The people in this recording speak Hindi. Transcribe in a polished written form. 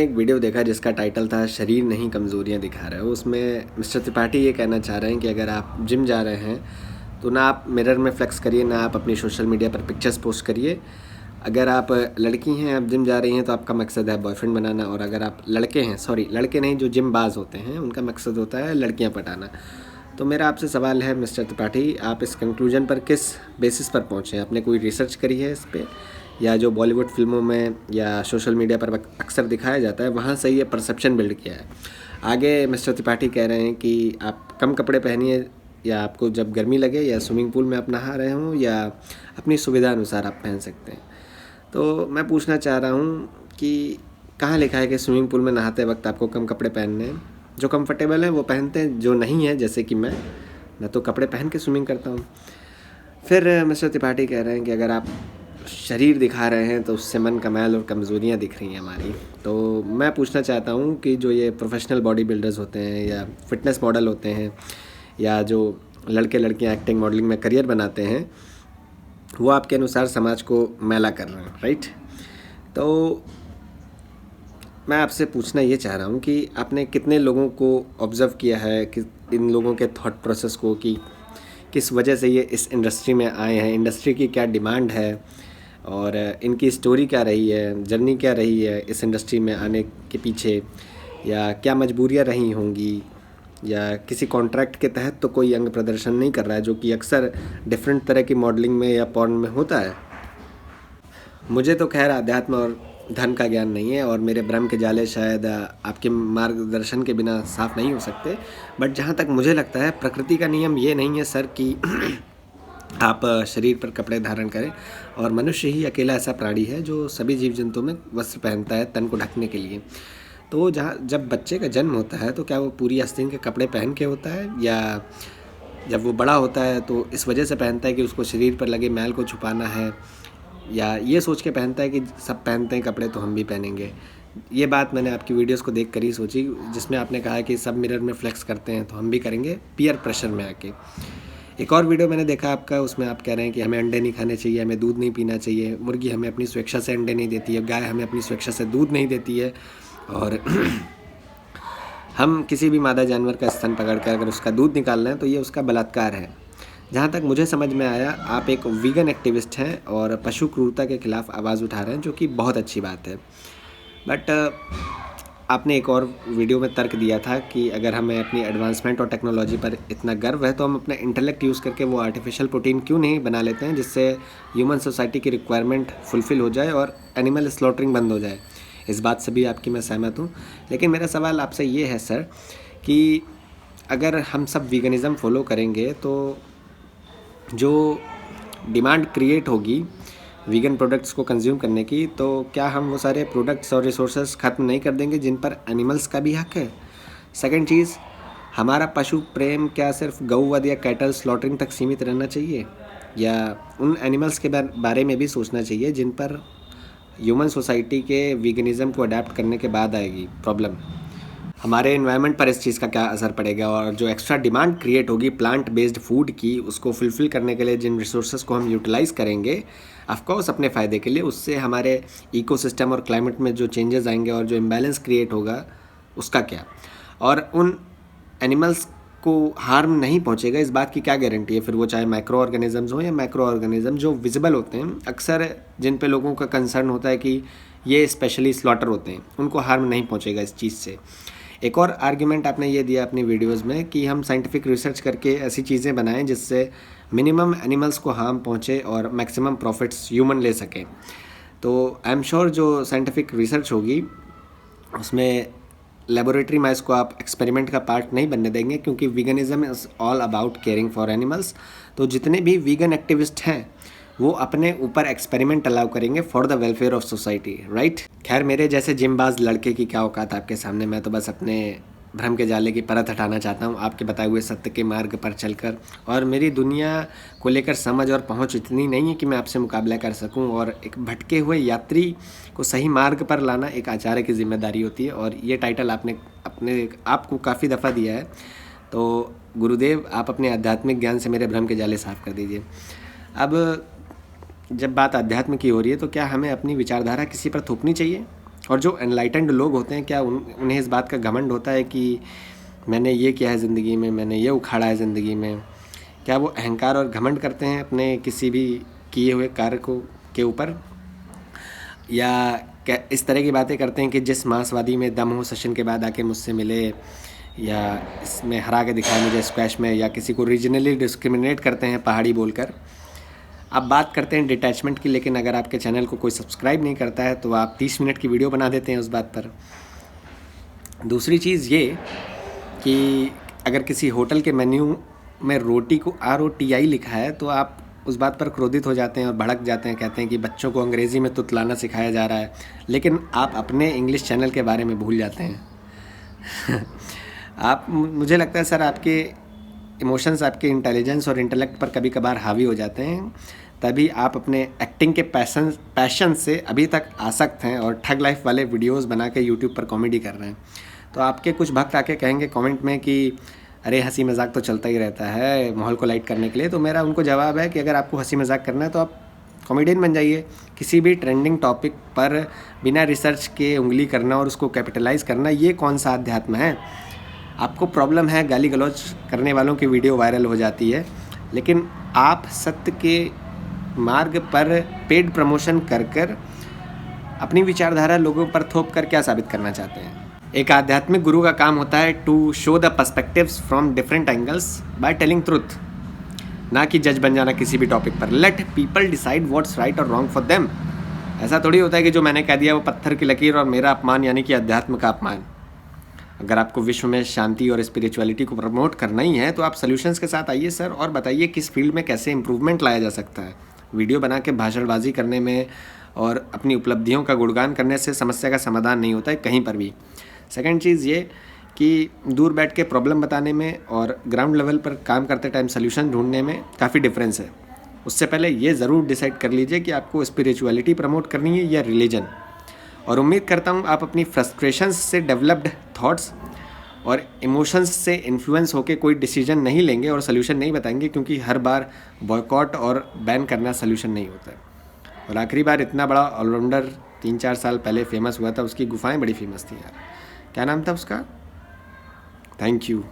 एक वीडियो देखा जिसका टाइटल था शरीर नहीं कमज़ोरियाँ दिखा रहा है। उसमें मिस्टर त्रिपाठी ये कहना चाह रहे हैं कि अगर आप जिम जा रहे हैं तो ना आप मिरर में फ्लेक्स करिए, ना आप अपनी सोशल मीडिया पर पिक्चर्स पोस्ट करिए। अगर आप लड़की हैं, आप जिम जा रही हैं तो आपका मकसद है बॉयफ्रेंड बनाना, और अगर आप लड़के हैं, सॉरी लड़के नहीं, जो जिम बाज होते हैं उनका मकसद होता है लड़कियां पटाना। तो मेरा आपसे सवाल है मिस्टर त्रिपाठी, आप इस कंक्लूजन पर किस बेसिस पर पहुँचे? आपने कोई रिसर्च करी है इस पर, या जो बॉलीवुड फिल्मों में या सोशल मीडिया पर अक्सर दिखाया जाता है वहाँ से ये परसेप्शन बिल्ड किया है? आगे मिस्टर त्रिपाठी कह रहे हैं कि आप कम कपड़े पहनिए, या आपको जब गर्मी लगे, या स्विमिंग पूल में आप नहा रहे हों, या अपनी सुविधा अनुसार आप पहन सकते हैं। तो मैं पूछना चाह रहा हूँ कि कहाँ लिखा है कि स्विमिंग पूल में नहाते वक्त आपको कम कपड़े पहनने हैं? जो कंफर्टेबल हैं वो पहनते हैं, जो नहीं है जैसे कि मैं तो कपड़े पहन के स्विमिंग करता हूँ। फिर मिस्टर त्रिपाठी कह रहे हैं कि अगर आप शरीर दिखा रहे हैं तो उससे मन का मैल और कमज़ोरियाँ दिख रही हैं हमारी। तो मैं पूछना चाहता हूँ कि जो ये प्रोफेशनल बॉडी बिल्डर्स होते हैं, या फिटनेस मॉडल होते हैं, या जो लड़के लड़कियाँ एक्टिंग मॉडलिंग में करियर बनाते हैं, वो आपके अनुसार समाज को मैला कर रहे हैं, राइट? तो मैं आपसे पूछना ये चाह रहा हूँ कि आपने कितने लोगों को ऑब्ज़र्व किया है, कि इन लोगों के थॉट प्रोसेस को, कि किस वजह से ये इस इंडस्ट्री में आए हैं, इंडस्ट्री की क्या डिमांड है, और इनकी स्टोरी क्या रही है, जर्नी क्या रही है इस इंडस्ट्री में आने के पीछे, या क्या मजबूरियाँ रही होंगी, या किसी कॉन्ट्रैक्ट के तहत तो कोई अंग प्रदर्शन नहीं कर रहा है, जो कि अक्सर डिफरेंट तरह की मॉडलिंग में या पॉर्न में होता है। मुझे तो खैर अध्यात्म और धर्म का ज्ञान नहीं है, और मेरे भ्रम के जाले शायद आपके मार्गदर्शन के बिना साफ नहीं हो सकते। बट जहाँ तक मुझे लगता है, प्रकृति का नियम ये नहीं है सर कि आप शरीर पर कपड़े धारण करें, और मनुष्य ही अकेला ऐसा प्राणी है जो सभी जीव जंतुओं में वस्त्र पहनता है तन को ढकने के लिए। तो जहाँ जब बच्चे का जन्म होता है तो क्या वो पूरी आस्तीन के कपड़े पहन के होता है, या जब वो बड़ा होता है तो इस वजह से पहनता है कि उसको शरीर पर लगे मैल को छुपाना है, या ये सोच के पहनता है कि सब पहनते हैं कपड़े तो हम भी पहनेंगे? ये बात मैंने आपकी वीडियोस को देख कर ही सोची, जिसमें आपने कहा कि सब मिरर में फ्लेक्स करते हैं तो हम भी करेंगे, पीयर प्रेशर में आके। एक और वीडियो मैंने देखा आपका, उसमें आप कह रहे हैं कि हमें अंडे नहीं खाने चाहिए, हमें दूध नहीं पीना चाहिए, मुर्गी हमें अपनी स्वेच्छा से अंडे नहीं देती है, गाय हमें अपनी स्वेच्छा से दूध नहीं देती है, और हम किसी भी मादा जानवर का स्तन पकड़कर अगर उसका दूध निकाल रहे हैं तो ये उसका बलात्कार है। जहाँ तक मुझे समझ में आया, आप एक वीगन एक्टिविस्ट हैं और पशु क्रूरता के खिलाफ आवाज़ उठा रहे हैं, जो कि बहुत अच्छी बात है। बट आपने एक और वीडियो में तर्क दिया था कि अगर हमें अपनी एडवांसमेंट और टेक्नोलॉजी पर इतना गर्व है तो हम अपना इंटेलेक्ट यूज़ करके वो आर्टिफिशियल प्रोटीन क्यों नहीं बना लेते हैं, जिससे ह्यूमन सोसाइटी की रिक्वायरमेंट फुलफ़िल हो जाए और एनिमल स्लॉटरिंग बंद हो जाए। इस बात से भी आपकी मैं सहमत हूँ। लेकिन मेरा सवाल आपसे ये है सर, कि अगर हम सब वीगनिज़म फॉलो करेंगे तो जो डिमांड क्रिएट होगी वीगन प्रोडक्ट्स को कंज्यूम करने की, तो क्या हम वो सारे प्रोडक्ट्स और रिसोर्सेज ख़त्म नहीं कर देंगे जिन पर एनिमल्स का भी हक है? सेकंड चीज़, हमारा पशु प्रेम क्या सिर्फ गौवध या कैटल स्लॉटरिंग तक सीमित रहना चाहिए, या उन एनिमल्स के बारे में भी सोचना चाहिए जिन पर ह्यूमन सोसाइटी के वीगनिज़म को अडेप्ट करने के बाद आएगी प्रॉब्लम? हमारे एनवायरनमेंट पर इस चीज़ का क्या असर पड़ेगा, और जो एक्स्ट्रा डिमांड क्रिएट होगी प्लांट बेस्ड फूड की, उसको फुलफ़िल करने के लिए जिन रिसोर्सेज को हम यूटिलाइज़ करेंगे ऑफकोर्स अपने फ़ायदे के लिए, उससे हमारे इकोसिस्टम और क्लाइमेट में जो चेंजेस आएंगे और जो इम्बैलेंस क्रिएट होगा उसका क्या? और उन एनिमल्स को हार्म नहीं पहुंचेगा, इस बात की क्या गारंटी है? फिर वो चाहे माइक्रो ऑर्गेनिजम्स हो या मैक्रो ऑर्गेनिज्म जो विजिबल होते हैं, अक्सर जिन पे लोगों का कंसर्न होता है कि ये स्पेशली स्लॉटर होते हैं, उनको हार्म नहीं पहुंचेगा इस चीज़ से। एक और आर्ग्यूमेंट आपने ये दिया अपनी वीडियोस में कि हम साइंटिफिक रिसर्च करके ऐसी चीज़ें बनाएं जिससे मिनिमम एनिमल्स को हार्म पहुंचे और मैक्सिमम प्रॉफिट्स ह्यूमन ले सकें। तो आई एम श्योर जो साइंटिफिक रिसर्च होगी उसमें लेबोरेटरी माइस को आप एक्सपेरिमेंट का पार्ट नहीं बनने देंगे, क्योंकि veganism is all about caring for animals. तो जितने भी वीगन एक्टिविस्ट हैं वो अपने ऊपर एक्सपेरिमेंट अलाउ करेंगे for the welfare of society, right? खैर, मेरे जैसे जिमबाज लड़के की क्या औकात आपके सामने, मैं तो बस अपने भ्रम के जाले की परत हटाना चाहता हूँ आपके बताए हुए सत्य के मार्ग पर चलकर, और मेरी दुनिया को लेकर समझ और पहुँच इतनी नहीं है कि मैं आपसे मुकाबला कर सकूँ, और एक भटके हुए यात्री को सही मार्ग पर लाना एक आचार्य की जिम्मेदारी होती है, और ये टाइटल आपने आपको काफ़ी दफ़ा दिया है। तो गुरुदेव, आप अपने आध्यात्मिक ज्ञान से मेरे भ्रम के जाले साफ़ कर दीजिए। अब जब बात अध्यात्म की हो रही है तो क्या हमें अपनी विचारधारा किसी पर थोपनी चाहिए? और जो एनलाइटेंड लोग होते हैं, क्या उन्हें इस बात का घमंड होता है कि मैंने ये किया है ज़िंदगी में, मैंने ये उखाड़ा है ज़िंदगी में? क्या वो अहंकार और घमंड करते हैं अपने किसी भी किए हुए कार्य को के ऊपर? या क्या इस तरह की बातें करते हैं कि जिस मांसवादी में दम हो सेशन के बाद आके मुझसे मिले, या इसमें हरा के दिखाए मुझे स्क्वैश में, या किसी को रीजनली डिस्क्रिमिनेट करते हैं पहाड़ी बोलकर? आप बात करते हैं डिटैचमेंट की, लेकिन अगर आपके चैनल को कोई सब्सक्राइब नहीं करता है तो आप 30 मिनट की वीडियो बना देते हैं उस बात पर। दूसरी चीज़ ये कि अगर किसी होटल के मेन्यू में रोटी को ROTI लिखा है तो आप उस बात पर क्रोधित हो जाते हैं और भड़क जाते हैं, कहते हैं कि बच्चों को अंग्रेज़ी में तुतलाना सिखाया जा रहा है, लेकिन आप अपने इंग्लिश चैनल के बारे में भूल जाते हैं। मुझे लगता है सर, आपके इमोशंस आपके इंटेलिजेंस और इंटेलेक्ट पर कभी कभार हावी हो जाते हैं, तभी आप अपने एक्टिंग के पैशन से अभी तक आसक्त हैं और ठग लाइफ वाले वीडियोस बना के यूट्यूब पर कॉमेडी कर रहे हैं। तो आपके कुछ भक्त आके कहेंगे कमेंट में कि अरे हंसी मजाक तो चलता ही रहता है माहौल को लाइट करने के लिए। तो मेरा उनको जवाब है कि अगर आपको हंसी मजाक करना है तो आप कॉमेडियन बन जाइए। किसी भी ट्रेंडिंग टॉपिक पर बिना रिसर्च के उंगली करना और उसको कैपिटलाइज करना, ये कौन सा अध्यात्म है? आपको प्रॉब्लम है गाली गलौज करने वालों की वीडियो वायरल हो जाती है, लेकिन आप सत्य के मार्ग पर पेड प्रमोशन कर कर अपनी विचारधारा लोगों पर थोप कर क्या साबित करना चाहते हैं? एक आध्यात्मिक गुरु का काम होता है to show the perspectives from different angles by telling truth, ना कि जज बन जाना किसी भी टॉपिक पर। Let people decide what's right और रॉन्ग फॉर देम। ऐसा थोड़ी होता है कि जो मैंने कह दिया वो पत्थर की लकीर और मेरा अपमान यानी कि अध्यात्म का अपमान। अगर आपको विश्व में शांति और स्पिरिचुअलिटी को प्रमोट करना ही है तो आप सॉल्यूशंस के साथ आइए सर, और बताइए किस फील्ड में कैसे इंप्रूवमेंट लाया जा सकता है। वीडियो बना के भाषणबाजी करने में और अपनी उपलब्धियों का गुणगान करने से समस्या का समाधान नहीं होता है कहीं पर भी। सेकंड चीज़ ये कि दूर बैठ के प्रॉब्लम बताने में और ग्राउंड लेवल पर काम करते टाइम सॉल्यूशन ढूंढने में काफ़ी डिफरेंस है। उससे पहले ये ज़रूर डिसाइड कर लीजिए कि आपको स्पिरिचुअलिटी प्रमोट करनी है या रिलीजन। और उम्मीद करता हूँ आप अपनी फ्रस्ट्रेशंस से डेवलप्ड थॉट्स और इमोशंस से इन्फ्लुएंस होकर कोई डिसीजन नहीं लेंगे और सोल्यूशन नहीं बताएंगे, क्योंकि हर बार बॉयकॉट और बैन करना सोल्यूशन नहीं होता है। और आखिरी बार इतना बड़ा ऑलराउंडर 3-4 साल पहले फेमस हुआ था, उसकी गुफाएं बड़ी फेमस थी यार। क्या नाम था उसका? Thank you.